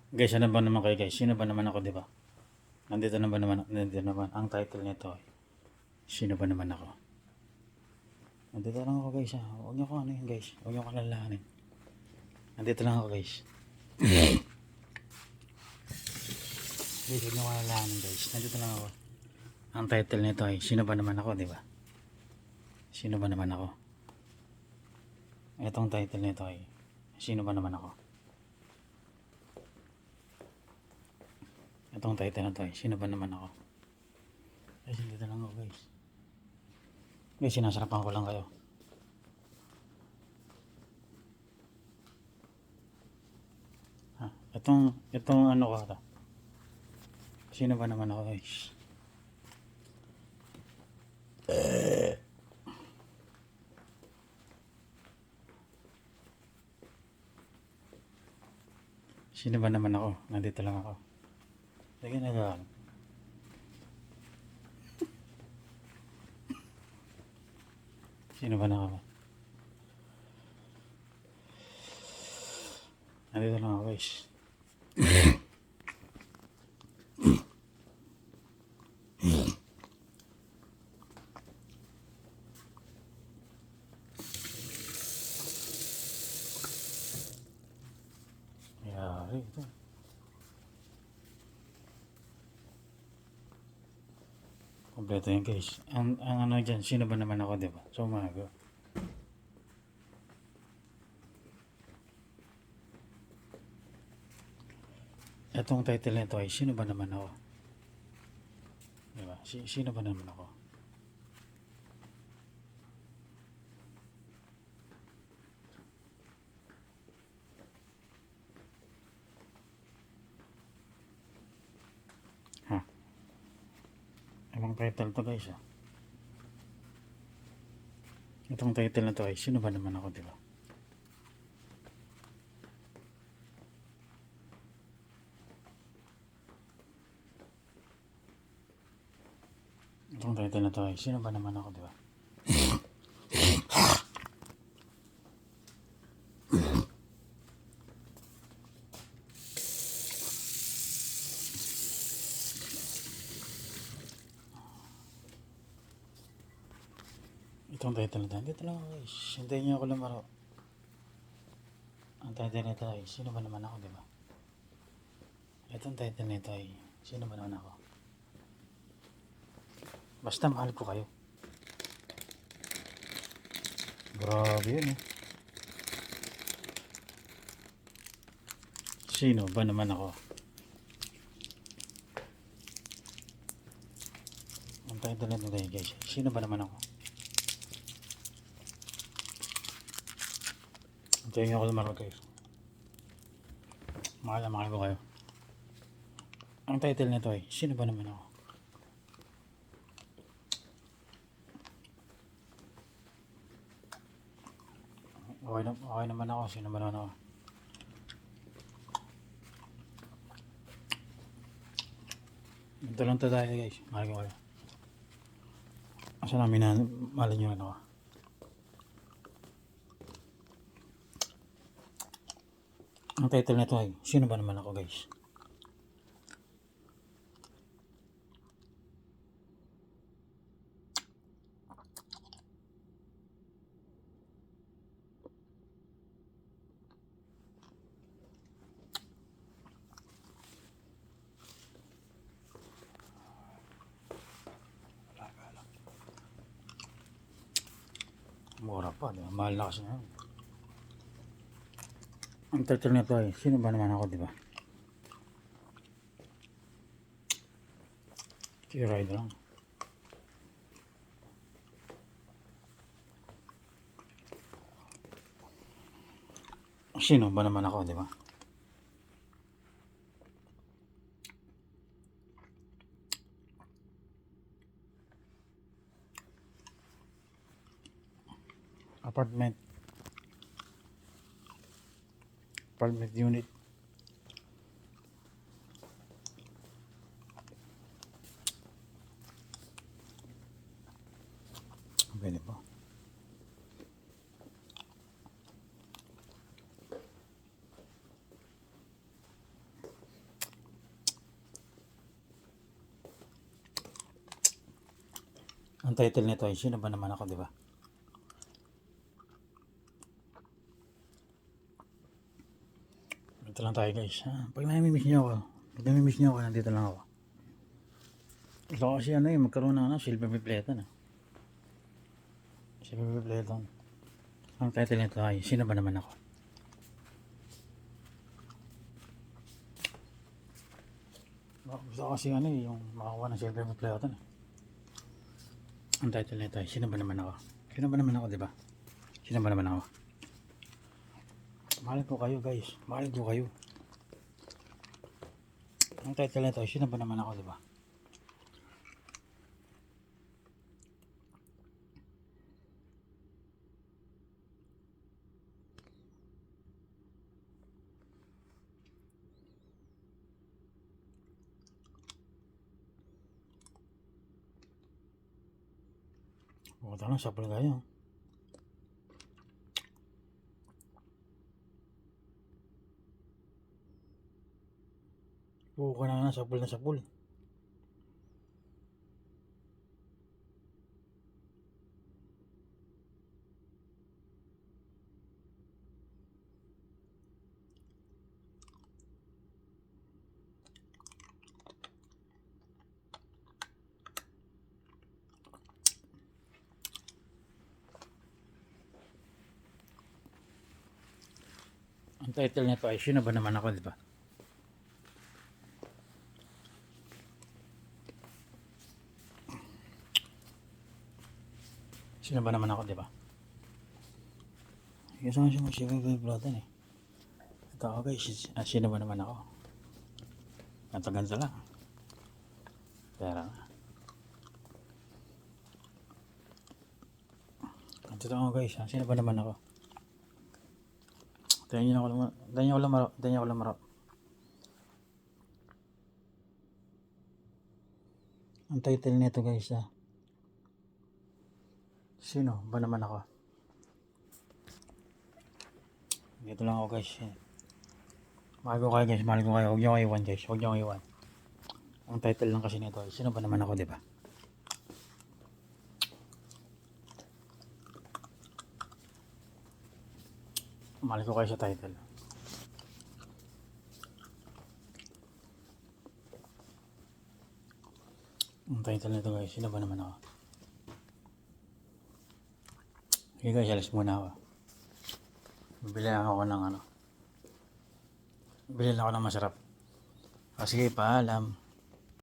Guys, ano ba naman kayo guys? Sino ba naman ako, di ba? Nandito naman. Ang title nito ay, sino ba naman ako? Nandito lang ako guys ha. Huwag niyo ko ano yun guys. Huwag niyo ko lalahanin. Nandito lang ako guys. Guys, huwag niyo ko lalahanin guys. Nandito lang ako. Ang title nito ay, sino ba naman ako, di ba? Sino ba naman ako? Itong title nito ay, sino ba naman ako? Itong title na to ay, sino ba naman ako? Guys, nandito lang ako guys. Guys, sinasarapan ko lang kayo. Ha? Itong ano ko ata. Sino ba naman ako guys? Sino ba naman ako? Nandito lang ako. Lagyan na lang. Sino ba na ako? Nandito lang ako guys. Yari ito. Kompleto yan guys. Ang ano dyan, sino ba naman ako, diba? So umaga. Itong title nito ay, sino ba naman ako? Diba? Sino ba naman ako? Ha? Anong title to guys ah? Itong title na to ay, sino ba naman ako, diba? Itong title na to ay, sino ba naman ako, diba? Itong title na to, dito lang ako guys. Hintayin niyo ako lumaro. Ang title nito ay, sino ba naman ako, diba? Itong title nito ay, sino ba naman ako? Basta mahal ko kayo. Grabe yun eh. Sino ba naman ako? Ang title nito tayo guys. Sino ba naman ako? Antayin niyo ako lumaro guys. Mahal na mahal ko kayo. Ang title nito ay, sino ba naman ako? Okay naman ako. Sino ba naman ako? Ito lang to tayo guys. Mahal ko kayo. Asa namin na mahal nyo ano. Ang title nito ay, sino ba naman ako guys? Mura pa, diba? Mahal na kasi ngayon. Ang title nito ay, sino ba naman ako, diba? Ride lang. Sino ba naman ako, diba? Apartment unit. Pwede pa. Ang title nito ay Sino Ba Naman Ako, di ba? Dito lang tayo guys. Pag namimiss niyo ako, nandito lang ako. Gusto ko kasi magkaroon ng silver bipleton. Silver bipleton. Ang title nito ay Sino Ba Naman Ako? Gusto ko kasi yung makakuha ng silver bipleton. Ang title nito ay Sino Ba Naman Ako? Sino ba naman ako, di ba? Sino ba naman ako? Mahal ko kayo guys. Mahal ko kayo. Ang title nito ay Sino Ba Naman Ako, di ba? Pumunta lang, sapal kayo. Puko na sapul na sapul. Ang title nito ay Sino Ba Naman Ako, di ba? Sino ba naman ako, di ba? Kasi nga siya mag-silver eh. Ito ako guys, sino ba naman ako? Ganto-ganto lang. Pero, ito ako guys, sino ba naman ako? Tayo ako lamaro. Ang title nito guys, Sino ba naman ako? Dito lang ako guys. Mahal ko kayo guys, mahal ko kayo. Huwag niyo kayo iwan guys, huwag niyo kayo iwan. Ang title lang kasi nito ay Sino Ba Naman Ako, di ba? Mahal ko kayo sa title. Ang title nito guys, Sino Ba Naman Ako? Okay guys, alas muna ako. Bibili ako ng Bibili ako ng masarap. Sige, paalam.